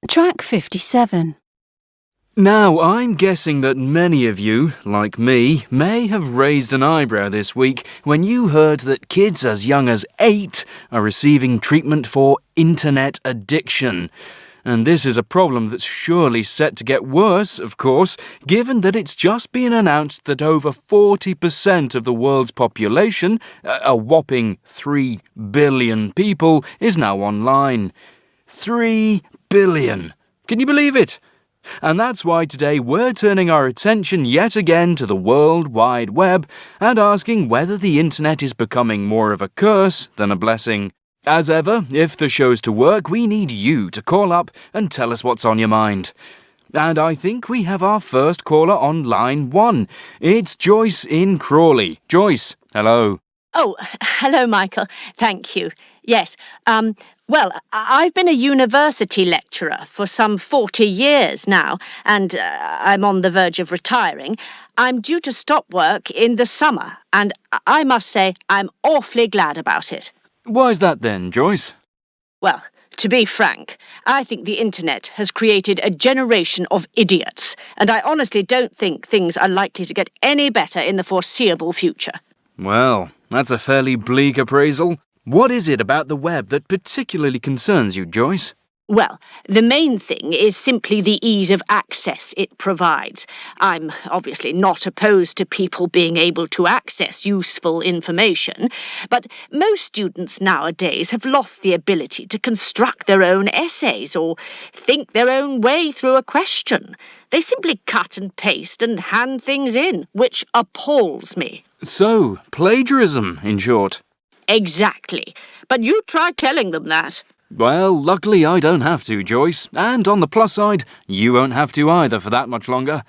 Track 57. Now, I'm guessing that many of you, like me, may have raised an eyebrow this week when you heard that kids as young as 8 are receiving treatment for internet addiction. And this is a problem that's surely set to get worse, of course, given that it's just been announced that over 40% of the world's population, a whopping 3 billion people, is now online. 3 billion! Can you believe it? And that's why today we're turning our attention yet again to the World Wide Web and asking whether the internet is becoming more of a curse than a blessing. As ever, if the show's to work, we need you to call up and tell us what's on your mind. And I think we have our first caller on line 1. It's Joyce in Crawley. Joyce, hello. Oh, hello, Michael. Thank you. Yes, well, I've been a university lecturer for some 40 years now, and I'm on the verge of retiring. I'm due to stop work in the summer, and I must say I'm awfully glad about it. Why's that then, Joyce? Well, to be frank, I think the internet has created a generation of idiots, and I honestly don't think things are likely to get any better in the foreseeable future. Well, that's a fairly bleak appraisal. What is it about the web that particularly concerns you, Joyce? Well, the main thing is simply the ease of access it provides. I'm obviously not opposed to people being able to access useful information, but most students nowadays have lost the ability to construct their own essays or think their own way through a question. They simply cut and paste and hand things in, which appalls me. So, plagiarism, in short. Exactly. But you try telling them that. Well, luckily I don't have to, Joyce. And on the plus side, you won't have to either for that much longer.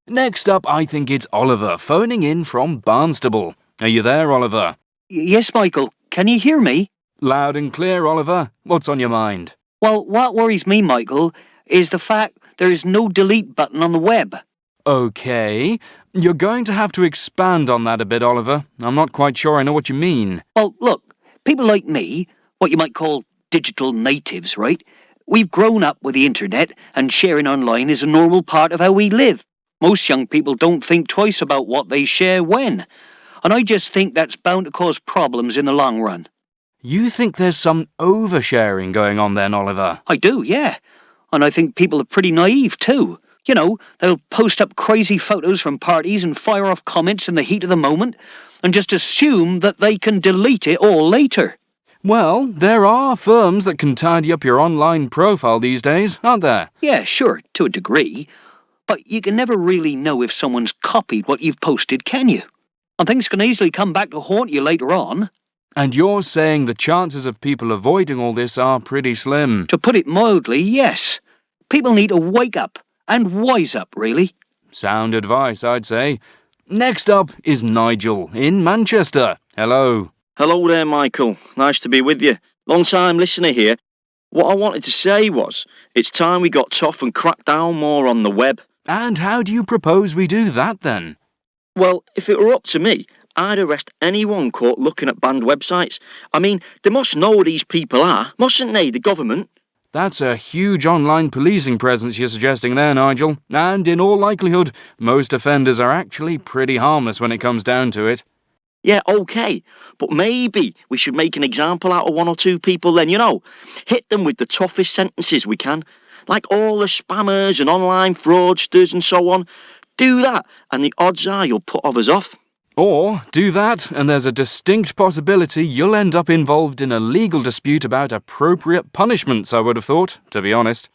Next up, I think it's Oliver, phoning in from Barnstable. Are you there, Oliver? Yes, Michael. Can you hear me? Loud and clear, Oliver. What's on your mind? Well, what worries me, Michael, is the fact there is no delete button on the web. OK. You're going to have to expand on that a bit, Oliver. I'm not quite sure I know what you mean. Well, look, people like me, what you might call digital natives, right? We've grown up with the internet, and sharing online is a normal part of how we live. Most young people don't think twice about what they share when. And I just think that's bound to cause problems in the long run. You think there's some oversharing going on then, Oliver? I do, yeah. And I think people are pretty naive too. You know, they'll post up crazy photos from parties and fire off comments in the heat of the moment and just assume that they can delete it all later. Well, there are firms that can tidy up your online profile these days, aren't there? Yeah, sure, to a degree. But you can never really know if someone's copied what you've posted, can you? And things can easily come back to haunt you later on. And you're saying the chances of people avoiding all this are pretty slim? To put it mildly, yes. People need to wake up. And wise up, really. Sound advice, I'd say. Next up is Nigel in Manchester. Hello. Hello there, Michael. Nice to be with you. Long-time listener here. What I wanted to say was, it's time we got tough and cracked down more on the web. And how do you propose we do that, then? Well, if it were up to me, I'd arrest anyone caught looking at banned websites. I mean, they must know who these people are, mustn't they, the government? That's a huge online policing presence you're suggesting there, Nigel. And in all likelihood, most offenders are actually pretty harmless when it comes down to it. Yeah, OK. But maybe we should make an example out of 1 or 2 people then, you know. Hit them with the toughest sentences we can. Like all the spammers and online fraudsters and so on. Do that, and the odds are you'll put others off. Or do that, and there's a distinct possibility you'll end up involved in a legal dispute about appropriate punishments, I would have thought, to be honest.